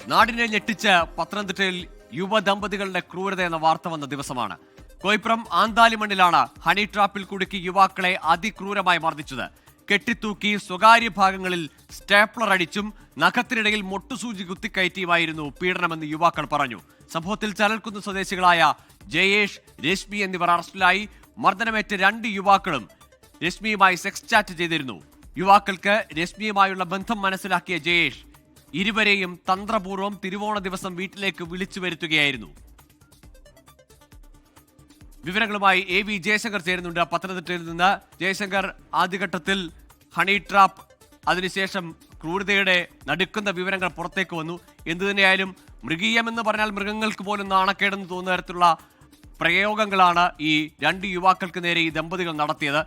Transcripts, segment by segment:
നാടിനെ ഞെട്ടിച്ച് പത്തനംതിട്ടയിൽ യുവദമ്പതികളുടെ ക്രൂരത എന്ന വാർത്ത വന്ന ദിവസമാണ്. കോയിപ്പുറം ആന്താലിമണ്ണിലാണ് ഹണി ട്രാപ്പിൽ കുടുക്കി യുവാക്കളെ അതിക്രൂരമായി മർദ്ദിച്ചത്. കെട്ടിത്തൂക്കി സ്വകാര്യ ഭാഗങ്ങളിൽ സ്റ്റേപ്ലർ അടിച്ചും നഖത്തിനിടയിൽ മൊട്ടുസൂചി കുത്തിക്കയറ്റിയുമായിരുന്നു പീഡനമെന്ന് യുവാക്കൾ പറഞ്ഞു. സംഭവത്തിൽ ചരൽക്കുന്ന് സ്വദേശികളായ ജയേഷ്, രശ്മി എന്നിവർ അറസ്റ്റിലായി. മർദ്ദനമേറ്റ 2 യുവാക്കളും രശ്മിയുമായി സെക്സ് ചാറ്റ് ചെയ്തിരുന്നു. യുവാക്കൾക്ക് രശ്മിയുമായുള്ള ബന്ധം മനസ്സിലാക്കിയ ജയേഷ് ഇരുവരെയും തന്ത്രപൂർവ്വം തിരുവോണ ദിവസം വീട്ടിലേക്ക് വിളിച്ചു വരുത്തുകയായിരുന്നു. വിവരങ്ങളുമായി AV ജയശങ്കർ ചേരുന്നുണ്ട് പത്തനംതിട്ടയിൽ നിന്ന്. ജയശങ്കർ, ആദ്യഘട്ടത്തിൽ ഹണി ട്രാപ്പ്, അതിനുശേഷം ക്രൂരതയുടെ നടുക്കുന്ന വിവരങ്ങൾ പുറത്തേക്ക് വന്നു. എന്തുതന്നെയായാലും മൃഗീയമെന്ന് പറഞ്ഞാൽ മൃഗങ്ങൾക്ക് പോലും നാണക്കേടെന്ന് തോന്നുന്ന തരത്തിലുള്ള പ്രയോഗങ്ങളാണ് ഈ 2 യുവാക്കൾക്ക് നേരെ ഈ ദമ്പതികൾ നടത്തിയത്.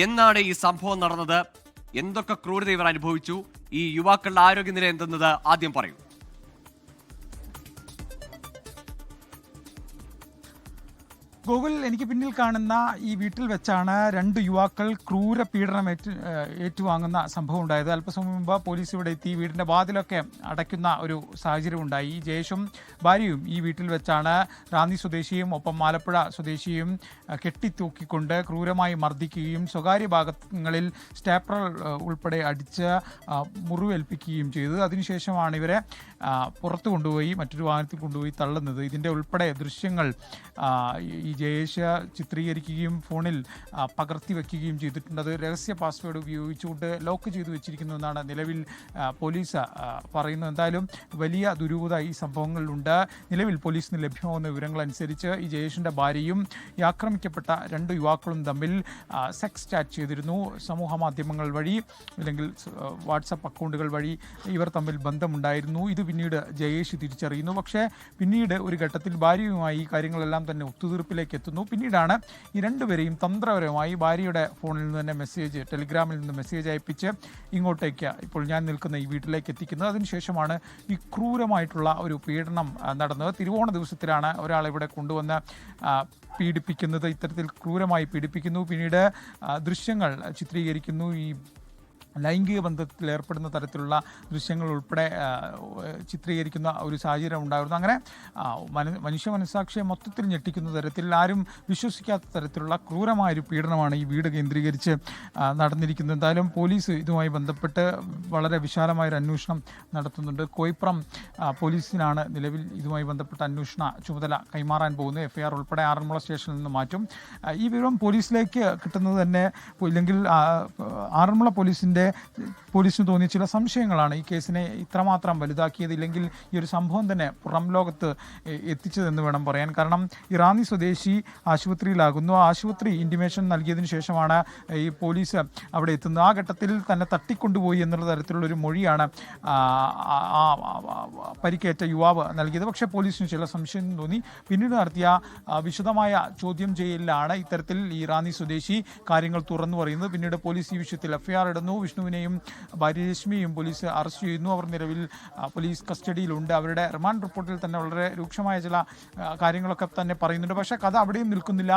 എന്നാണ് ഈ സംഭവം നടന്നത്? എന്തൊക്കെ ക്രൂരത ഇവർ അനുഭവിച്ചു? ഈ യുവാക്കളുടെ ആരോഗ്യനില എന്തെന്നത് ആദ്യം പറയൂ. ഗൂഗിൾ, എനിക്ക് പിന്നിൽ കാണുന്ന ഈ വീട്ടിൽ വെച്ചാണ് 2 യുവാക്കൾ ക്രൂര പീഡനം ഏറ്റുവാങ്ങുന്ന സംഭവം ഉണ്ടായത്. അല്പസമയം മുമ്പ് പോലീസ് ഇവിടെ എത്തി വീടിൻ്റെ വാതിലൊക്കെ അടയ്ക്കുന്ന ഒരു സാഹചര്യം ഉണ്ടായി. ജയേഷും ഭാര്യയും ഈ വീട്ടിൽ വെച്ചാണ് റാന്നി സ്വദേശിയും ഒപ്പം ആലപ്പുഴ സ്വദേശിയും കെട്ടിത്തൂക്കിക്കൊണ്ട് ക്രൂരമായി മർദ്ദിക്കുകയും സ്വകാര്യ ഭാഗങ്ങളിൽ സ്റ്റാപ്ലർ ഉൾപ്പെടെ അടിച്ച് മുറിവേൽപ്പിക്കുകയും ചെയ്തത്. അതിനുശേഷമാണ് ഇവരെ പുറത്തു കൊണ്ടുപോയി മറ്റൊരു വാഹനത്തിൽ കൊണ്ടുപോയി തള്ളുന്നത്. ഇതിൻ്റെ ഉൾപ്പെടെ ദൃശ്യങ്ങൾ ഈ ജയേഷ് ചിത്രീകരിക്കുകയും ഫോണിൽ പകർത്തി വയ്ക്കുകയും ചെയ്തിട്ടുണ്ട്. അത് രഹസ്യ പാസ്വേഡ് ഉപയോഗിച്ചുകൊണ്ട് ലോക്ക് ചെയ്തു വെച്ചിരിക്കുന്നു എന്നാണ് നിലവിൽ പോലീസ് പറയുന്നത്. എന്തായാലും വലിയ ദുരൂഹത ഈ സംഭവങ്ങളിലുണ്ട്. നിലവിൽ പോലീസിന് ലഭ്യമാകുന്ന വിവരങ്ങൾ അനുസരിച്ച് ഈ ജയേഷിൻ്റെ ഭാര്യയും ഈ ആക്രമിക്കപ്പെട്ട 2 യുവാക്കളും തമ്മിൽ സെക്സ് ചാറ്റ് ചെയ്തിരുന്നു. സമൂഹ മാധ്യമങ്ങൾ വഴി അല്ലെങ്കിൽ വാട്സപ്പ് അക്കൗണ്ടുകൾ വഴി ഇവർ തമ്മിൽ ബന്ധമുണ്ടായിരുന്നു. ഇത് പിന്നീട് ജയേഷ് തിരിച്ചറിയുന്നു. പക്ഷേ പിന്നീട് ഒരു ഘട്ടത്തിൽ ഭാര്യയുമായി ഈ കാര്യങ്ങളെല്ലാം തന്നെ ഒത്തുതീർപ്പിലേക്ക് എത്തുന്നു. പിന്നീടാണ് ഈ 2 പേരെയും തന്ത്രപരമായി ഭാര്യയുടെ ഫോണിൽ നിന്ന് തന്നെ ടെലിഗ്രാമിൽ നിന്ന് മെസ്സേജ് അയപ്പിച്ച് ഇങ്ങോട്ടേക്ക് ഇപ്പോൾ ഞാൻ നിൽക്കുന്ന ഈ വീട്ടിലേക്ക് എത്തിക്കുന്നത്. അതിനുശേഷമാണ് ഈ ക്രൂരമായിട്ടുള്ള ഒരു പീഡനം നടന്നത്. തിരുവോണ ദിവസത്തിലാണ് ഒരാളെ ഇവിടെ കൊണ്ടുവന്ന് പീഡിപ്പിക്കുന്നത്. ഇത്തരത്തിൽ ക്രൂരമായി പീഡിപ്പിക്കുന്നു. പിന്നീട് ദൃശ്യങ്ങൾ ചിത്രീകരിക്കുന്നു. ഈ ലൈംഗിക ബന്ധത്തിൽ ഏർപ്പെടുന്ന തരത്തിലുള്ള ദൃശ്യങ്ങൾ ഉൾപ്പെടെ ചിത്രീകരിക്കുന്ന ഒരു സാഹചര്യം ഉണ്ടായിരുന്നു. അങ്ങനെ മനുഷ്യ മനസ്സാക്ഷിയെ മൊത്തത്തിൽ ഞെട്ടിക്കുന്ന തരത്തിൽ, ആരും വിശ്വസിക്കാത്ത തരത്തിലുള്ള ക്രൂരമായൊരു പീഡനമാണ് ഈ വീട് കേന്ദ്രീകരിച്ച് നടന്നിരിക്കുന്നത്. എന്തായാലും പോലീസ് ഇതുമായി ബന്ധപ്പെട്ട് വളരെ വിശാലമായൊരു അന്വേഷണം നടത്തുന്നുണ്ട്. കോയിപ്പുറം പോലീസിനാണ് നിലവിൽ ഇതുമായി ബന്ധപ്പെട്ട അന്വേഷണ ചുമതല കൈമാറാൻ പോകുന്നത്. FIR ഉൾപ്പെടെ ആറന്മുള സ്റ്റേഷനിൽ നിന്ന് മാറ്റും. ഈ വിവരം പോലീസിലേക്ക് കിട്ടുന്നത് തന്നെ, ഇല്ലെങ്കിൽ ആറന്മുള പോലീസിന് തോന്നിയ ചില സംശയങ്ങളാണ് ഈ കേസിനെ ഇത്രമാത്രം വലുതാക്കിയത്, ഇല്ലെങ്കിൽ ഈ ഒരു സംഭവം തന്നെ പുറം ലോകത്ത് എത്തിച്ചതെന്ന് വേണം പറയാൻ. കാരണം ഇറാനി സ്വദേശി ആശുപത്രിയിലാകുന്നു. ആശുപത്രി ഇൻറ്റിമേഷൻ നൽകിയതിനു ശേഷമാണ് ഈ പോലീസ് അവിടെ എത്തുന്നത്. ആ ഘട്ടത്തിൽ തന്നെ തട്ടിക്കൊണ്ടുപോയി എന്നുള്ള തരത്തിലുള്ളൊരു മൊഴിയാണ് പരിക്കേറ്റ യുവാവ് നൽകിയത്. പക്ഷേ പോലീസിന് ചില സംശയം തോന്നി. പിന്നീട് നടത്തിയ വിശദമായ ചോദ്യം ചെയ്യലിലാണ് ഇത്തരത്തിൽ ഈ ഇറാനി സ്വദേശി കാര്യങ്ങൾ തുറന്നു പറയുന്നത്. പിന്നീട് പോലീസ് ഈ വിഷയത്തിൽ FIR ഇടുന്നു. വിഷ്ണുവിനെയും ഭാര്യ രശ്മിയെയും പോലീസ് അറസ്റ്റ് ചെയ്യുന്നു. അവർ നിലവിൽ പോലീസ് കസ്റ്റഡിയിലുണ്ട്. അവരുടെ റിമാൻഡ് റിപ്പോർട്ടിൽ തന്നെ വളരെ രൂക്ഷമായ ചില കാര്യങ്ങളൊക്കെ തന്നെ പറയുന്നുണ്ട്. പക്ഷേ കഥ അവിടെയും നിൽക്കുന്നില്ല.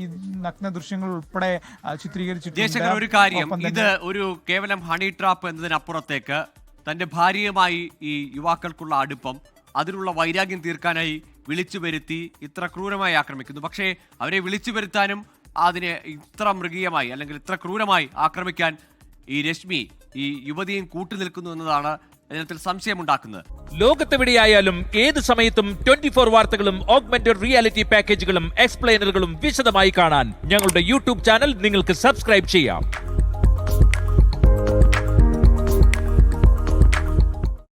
ഈ നഗ്ന ദൃശ്യങ്ങൾ ഉൾപ്പെടെ ചിത്രീകരിച്ചിട്ടുണ്ട്. ഒരു കാര്യം, ഇത് ഒരു കേവലം ഹണി ട്രാപ്പ് എന്നതിനപ്പുറത്തേക്ക് തന്റെ ഭാര്യയുമായി ഈ യുവാക്കൾക്കുള്ള അടുപ്പം, അതിനുള്ള വൈരാഗ്യം തീർക്കാനായി വിളിച്ചു വരുത്തി ഇത്ര ക്രൂരമായി ആക്രമിക്കുന്നു. പക്ഷേ അവരെ വിളിച്ചു വരുത്താനും അതിനെ ഇത്ര മൃഗീയമായി അല്ലെങ്കിൽ ഇത്ര ക്രൂരമായി ആക്രമിക്കാൻ ഈ രശ്മി, ഈ യുവതിയും കൂട്ടുനിൽക്കുന്നു എന്നതാണ് ഇതിനകത്തിൽ സംശയമുണ്ടാക്കുന്നത്. ലോകത്തെവിടെയായാലും ഏത് സമയത്തും 24 വാർത്തകളും ഓഗ്മെന്റഡ് റിയാലിറ്റി പാക്കേജുകളും എക്സ്പ്ലെയിനറുകളും വിശദമായി കാണാൻ ഞങ്ങളുടെ YouTube ചാനൽ നിങ്ങൾക്ക് സബ്സ്ക്രൈബ് ചെയ്യാം.